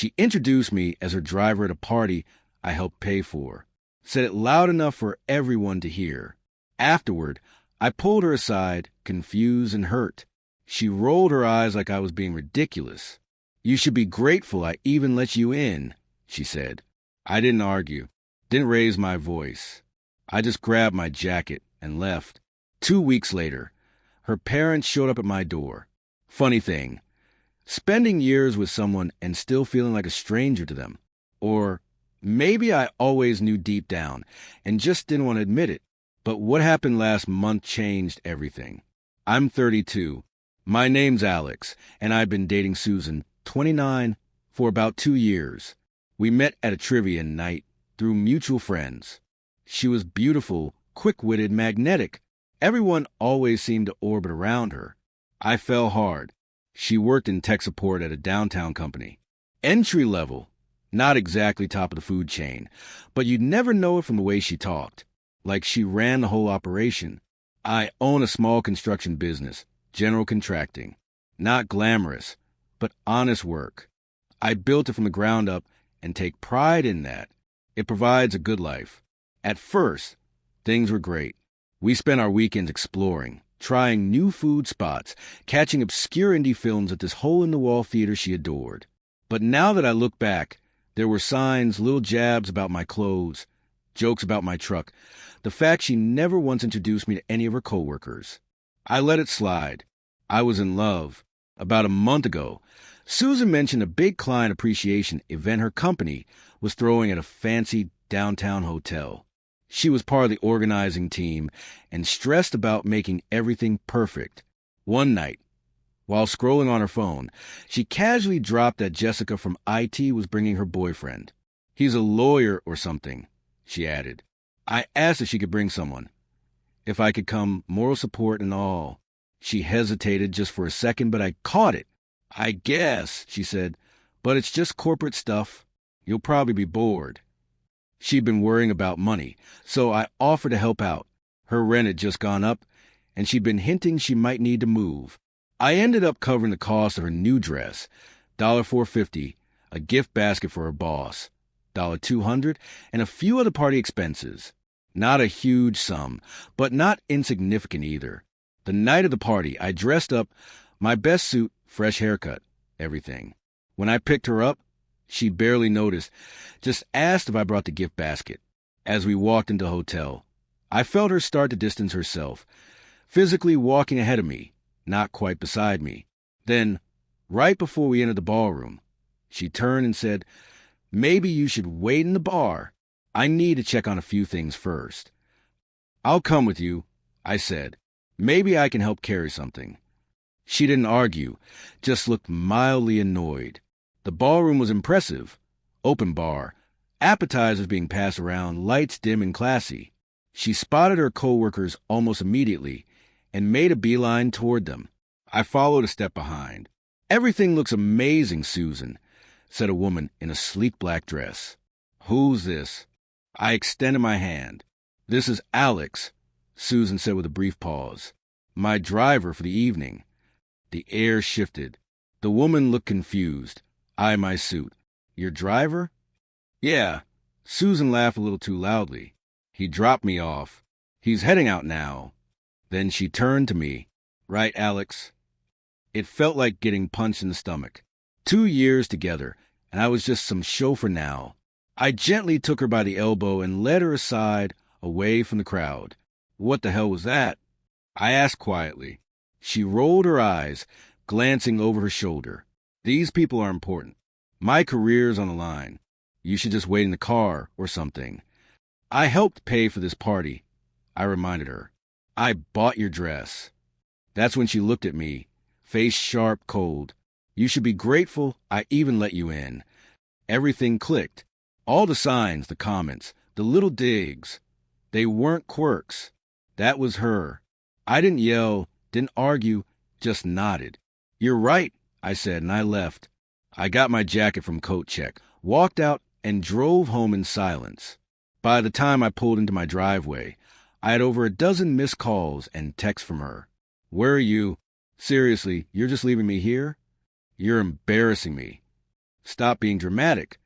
She introduced me as her driver at a party I helped pay for. Said it loud enough for everyone to hear. Afterward, I pulled her aside, confused and hurt. She rolled her eyes like I was being ridiculous. "You should be grateful I even let you in," she said. I didn't argue, didn't raise my voice. I just grabbed my jacket and left. 2 weeks later, her parents showed up at my door. Funny thing, spending years with someone and still feeling like a stranger to them. Or maybe I always knew deep down and just didn't want to admit it. But what happened last month changed everything. I'm 32. My name's Alex, and I've been dating Susan, 29, for about 2 years. We met at a trivia night through mutual friends. She was beautiful, quick-witted, magnetic. Everyone always seemed to orbit around her. I fell hard. She worked in tech support at a downtown company. Entry level, not exactly top of the food chain, but you'd never know it from the way she talked. Like she ran the whole operation. I own a small construction business, general contracting. Not glamorous, but honest work. I built it from the ground up and take pride in that. It provides a good life. At first, things were great. We spent our weekends exploring, trying new food spots, catching obscure indie films at this hole-in-the-wall theater she adored. But now that I look back, there were signs, little jabs about my clothes, jokes about my truck, the fact she never once introduced me to any of her coworkers. I let it slide. I was in love. About a month ago, Susan mentioned a big client appreciation event her company was throwing at a fancy downtown hotel. She was part of the organizing team and stressed about making everything perfect. One night, while scrolling on her phone, she casually dropped that Jessica from IT was bringing her boyfriend. "He's a lawyer or something," she added. I asked if she could bring someone. If I could come, moral support and all. She hesitated just for a second, but I caught it. "I guess," she said, "but it's just corporate stuff. You'll probably be bored." She'd been worrying about money, so I offered to help out. Her rent had just gone up, and she'd been hinting she might need to move. I ended up covering the cost of her new dress, $450, a gift basket for her boss, $200, and a few other party expenses. Not a huge sum, but not insignificant either. The night of the party, I dressed up, my best suit, fresh haircut, everything. When I picked her up, she barely noticed, just asked if I brought the gift basket. As we walked into the hotel, I felt her start to distance herself, physically walking ahead of me, not quite beside me. Then, right before we entered the ballroom, she turned and said, "Maybe you should wait in the bar. I need to check on a few things first." "I'll come with you," I said. "Maybe I can help carry something." She didn't argue, just looked mildly annoyed. The ballroom was impressive. Open bar, appetizers being passed around, lights dim and classy. She spotted her coworkers almost immediately and made a beeline toward them. I followed a step behind. "Everything looks amazing, Susan," said a woman in a sleek black dress. "Who's this?" I extended my hand. "This is Alex," Susan said with a brief pause. "My driver for the evening." The air shifted. The woman looked confused. I my suit. "Your driver?" "Yeah." Susan laughed a little too loudly. "He dropped me off. He's heading out now." Then she turned to me. "Right, Alex?" It felt like getting punched in the stomach. 2 years together, and I was just some chauffeur now. I gently took her by the elbow and led her aside, away from the crowd. "What the hell was that?" I asked quietly. She rolled her eyes, glancing over her shoulder. "These people are important. My career's on the line. You should just wait in the car or something." "I helped pay for this party," I reminded her. "I bought your dress." That's when she looked at me, face sharp, cold. "You should be grateful I even let you in." Everything clicked. All the signs, the comments, the little digs. They weren't quirks. That was her. I didn't yell, didn't argue, just nodded. "You're right," I said, and I left. I got my jacket from Coat Check, walked out, and drove home in silence. By the time I pulled into my driveway, I had over a dozen missed calls and texts from her. "Where are you? Seriously, you're just leaving me here? You're embarrassing me." Stop being dramatic.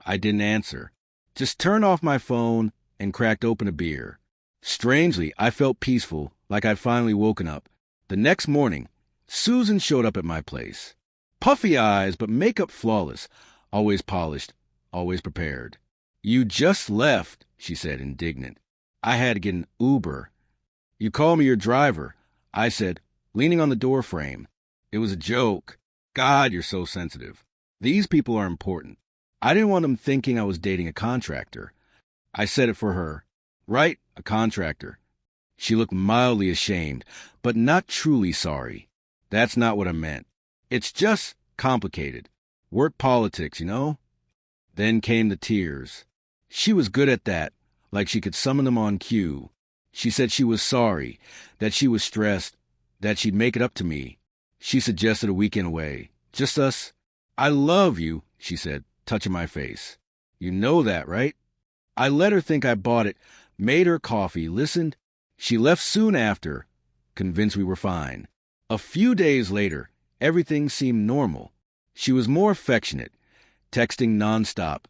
I didn't answer. Just turned off my phone and cracked open a beer. Strangely, I felt peaceful, like I'd finally woken up. The next morning, Susan showed up at my place. Puffy eyes, but makeup flawless. Always polished, always prepared. You just left, she said, indignant. I had to get an Uber. You call me your driver, I said, leaning on the door frame. It was a joke. God, you're so sensitive. These people are important. I didn't want them thinking I was dating a contractor. I said it for her. Right, a contractor. She looked mildly ashamed, but not truly sorry. That's not what I meant. It's just complicated. Work politics, you know? Then came the tears. She was good at that, like she could summon them on cue. She said she was sorry, that she was stressed, that she'd make it up to me. She suggested a weekend away. Just us. I love you, she said, touching my face. You know that, right? I let her think I bought it, made her coffee, listened. She left soon after, convinced we were fine. A few days later, everything seemed normal. She was more affectionate, texting nonstop,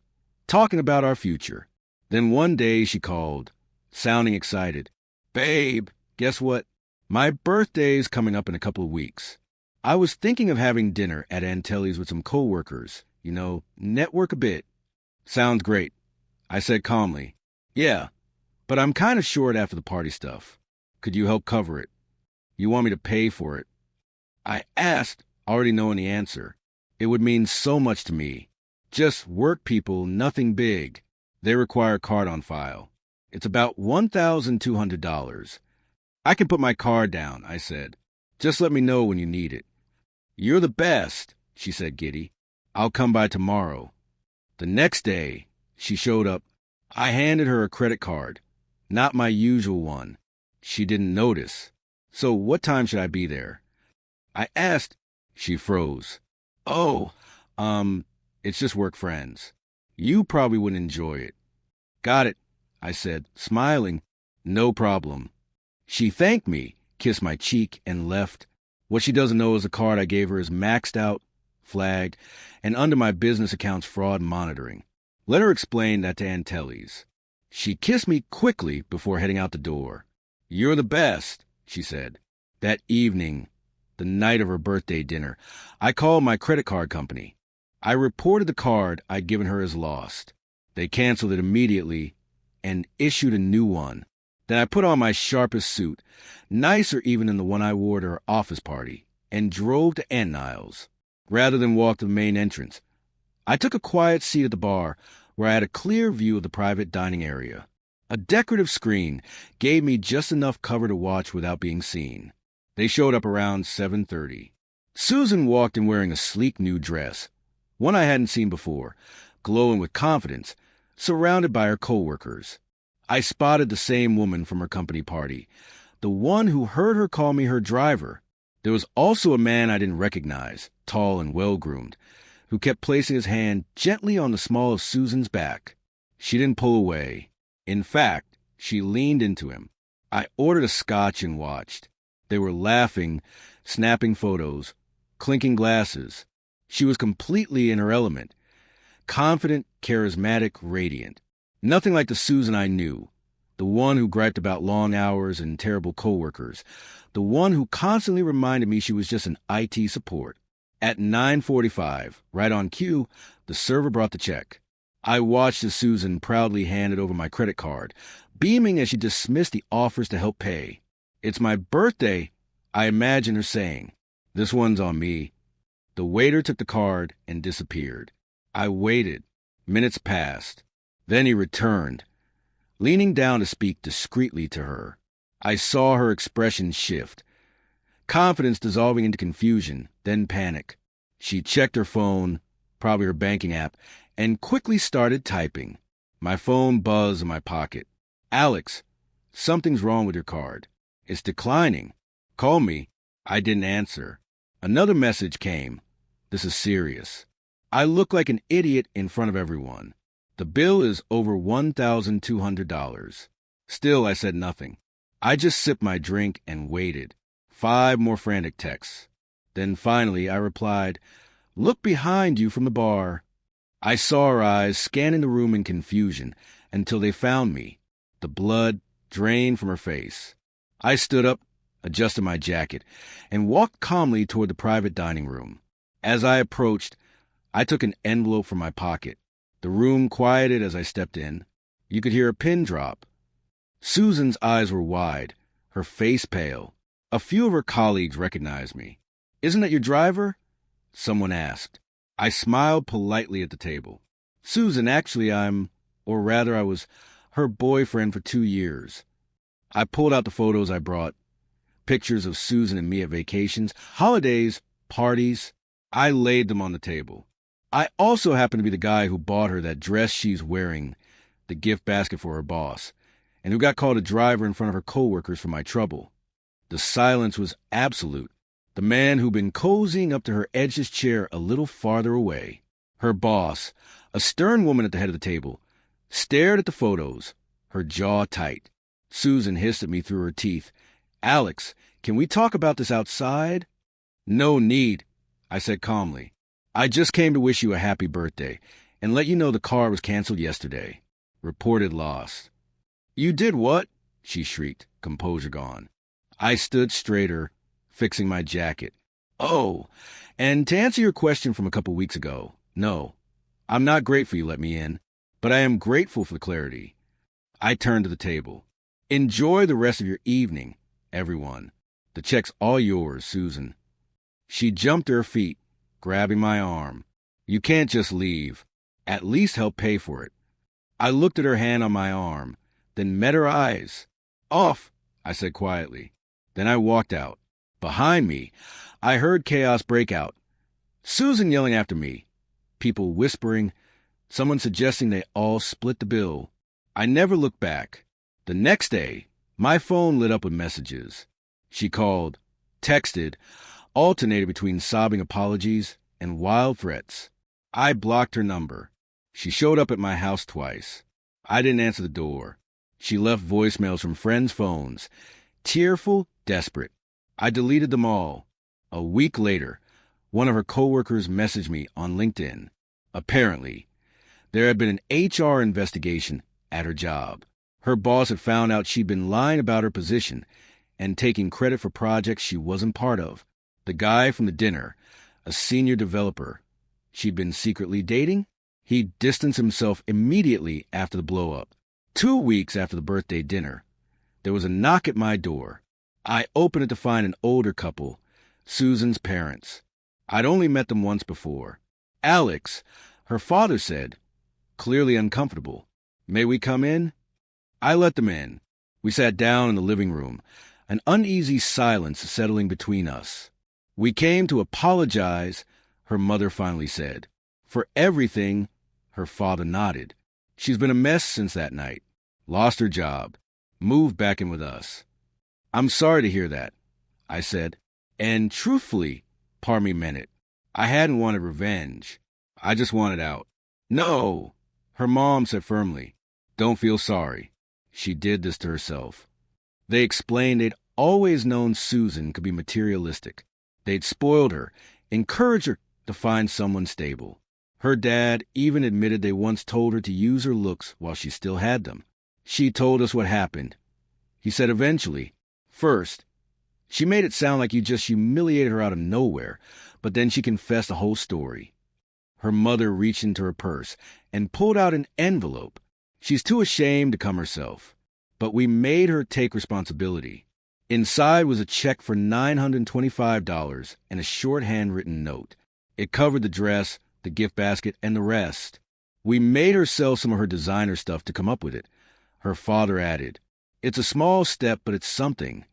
talking about our future. Then one day she called, sounding excited. Babe, guess what? My birthday's coming up in a couple of weeks. I was thinking of having dinner at Antelli's with some coworkers. You know, network a bit. Sounds great, I said calmly. Yeah, but I'm kind of short after the party stuff. Could you help cover it? You want me to pay for it? I asked, already knowing the answer. It would mean so much to me. Just work people, nothing big. They require a card on file. It's about $1,200. I can put my card down, I said. Just let me know when you need it. You're the best, she said giddy. I'll come by tomorrow. The next day, she showed up. I handed her a credit card. Not my usual one. She didn't notice. So what time should I be there? I asked. She froze. Oh, it's just work friends. You probably wouldn't enjoy it. Got it, I said, smiling. No problem. She thanked me, kissed my cheek, and left. What she doesn't know is the card I gave her is maxed out, flagged, and under my business account's fraud monitoring. Let her explain that to Antelli's. She kissed me quickly before heading out the door. You're the best, she said. That evening, the night of her birthday dinner, I called my credit card company. I reported the card I'd given her as lost. They canceled it immediately and issued a new one. Then I put on my sharpest suit, nicer even than the one I wore to her office party, and drove to Aunt Niles. Rather than walk to the main entrance, I took a quiet seat at the bar where I had a clear view of the private dining area. A decorative screen gave me just enough cover to watch without being seen. They showed up around 7:30. Susan walked in wearing a sleek new dress, one I hadn't seen before, glowing with confidence, surrounded by her coworkers. I spotted the same woman from her company party, the one who heard her call me her driver. There was also a man I didn't recognize, tall and well-groomed, who kept placing his hand gently on the small of Susan's back. She didn't pull away. In fact, she leaned into him. I ordered a scotch and watched. They were laughing, snapping photos, clinking glasses. She was completely in her element. Confident, charismatic, radiant. Nothing like the Susan I knew. The one who griped about long hours and terrible coworkers. The one who constantly reminded me she was just an IT support. At 9:45, right on cue, the server brought the check. I watched as Susan proudly handed over my credit card, beaming as she dismissed the offers to help pay. It's my birthday, I imagine her saying. This one's on me. The waiter took the card and disappeared. I waited. Minutes passed. Then he returned, leaning down to speak discreetly to her. I saw her expression shift. Confidence dissolving into confusion, then panic. She checked her phone, probably her banking app, and quickly started typing. My phone buzzed in my pocket. Alex, something's wrong with your card. It's declining. Call me. I didn't answer. Another message came. This is serious. I look like an idiot in front of everyone. The bill is over $1,200. Still, I said nothing. I just sipped my drink and waited. 5 more frantic texts. Then finally I replied, "Look behind you from the bar." I saw her eyes scanning the room in confusion until they found me. The blood drained from her face. I stood up, adjusted my jacket, and walked calmly toward the private dining room. As I approached, I took an envelope from my pocket. The room quieted as I stepped in. You could hear a pin drop. Susan's eyes were wide, her face pale. A few of her colleagues recognized me. "Isn't that your driver?" someone asked. I smiled politely at the table. "Susan, actually I was her boyfriend for 2 years." I pulled out the photos I brought. Pictures of Susan and me at vacations, holidays, parties. I laid them on the table. I also happen to be the guy who bought her that dress she's wearing, the gift basket for her boss, and who got called a driver in front of her coworkers for my trouble. The silence was absolute. The man who'd been cozying up to her edged his chair a little farther away. Her boss, a stern woman at the head of the table, stared at the photos, her jaw tight. Susan hissed at me through her teeth. "Alex, can we talk about this outside?" "No need," I said calmly. "I just came to wish you a happy birthday and let you know the car was canceled yesterday. Reported lost." "You did what?" she shrieked, composure gone. I stood straighter, fixing my jacket. "Oh, and to answer your question from a couple weeks ago, no, I'm not grateful you let me in, but I am grateful for the clarity." I turned to the table. "Enjoy the rest of your evening, everyone. The check's all yours, Susan." She jumped to her feet, grabbing my arm. "You can't just leave. At least help pay for it." I looked at her hand on my arm, then met her eyes. "Off," I said quietly. Then I walked out. Behind me, I heard chaos break out. Susan yelling after me, people whispering, someone suggesting they all split the bill. I never looked back. The next day, my phone lit up with messages. She called, texted, alternated between sobbing apologies and wild threats. I blocked her number. She showed up at my house twice. I didn't answer the door. She left voicemails from friends' phones, tearful, desperate. I deleted them all. A week later, one of her coworkers messaged me on LinkedIn. Apparently, there had been an HR investigation at her job. Her boss had found out she'd been lying about her position and taking credit for projects she wasn't part of. The guy from the dinner, a senior developer she'd been secretly dating, he distanced himself immediately after the blow-up. 2 weeks after the birthday dinner, there was a knock at my door. I opened it to find an older couple, Susan's parents. I'd only met them once before. "Alex," her father said, clearly uncomfortable. "May we come in?" I let them in. We sat down in the living room, an uneasy silence settling between us. "We came to apologize," her mother finally said. "For everything," her father nodded. "She's been a mess since that night. Lost her job. Moved back in with us." "I'm sorry to hear that," I said. And truthfully, part of me meant it. I hadn't wanted revenge. I just wanted out. "No," her mom said firmly. "Don't feel sorry. She did this to herself." They explained they'd always known Susan could be materialistic. They'd spoiled her, encouraged her to find someone stable. Her dad even admitted they once told her to use her looks while she still had them. She told us what happened. He said eventually, first, she made it sound like you just humiliated her out of nowhere, but then she confessed the whole story. Her mother reached into her purse and pulled out an envelope. She's too ashamed to come herself, but we made her take responsibility. Inside was a check for $925 and a short handwritten note. It covered the dress, the gift basket, and the rest. We made her sell some of her designer stuff to come up with it. Her father added, "It's a small step, but it's something."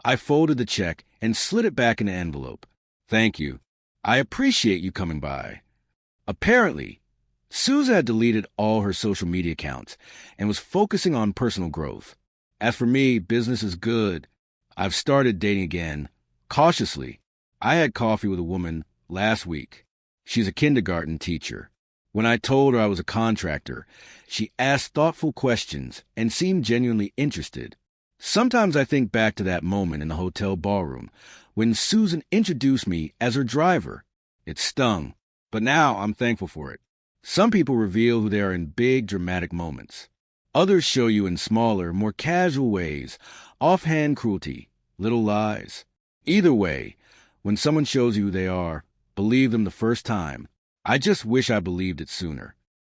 I folded the check and slid it back in the envelope. "Thank you. I appreciate you coming by." Apparently, Susan had deleted all her social media accounts and was focusing on personal growth. As for me, business is good. I've started dating again, cautiously. I had coffee with a woman last week. She's a kindergarten teacher. When I told her I was a contractor, she asked thoughtful questions and seemed genuinely interested. Sometimes I think back to that moment in the hotel ballroom when Susan introduced me as her driver. It stung, but now I'm thankful for it. Some people reveal who they are in big, dramatic moments. Others show you in smaller, more casual ways, offhand cruelty, little lies. Either way, when someone shows you who they are, believe them the first time. I just wish I believed it sooner.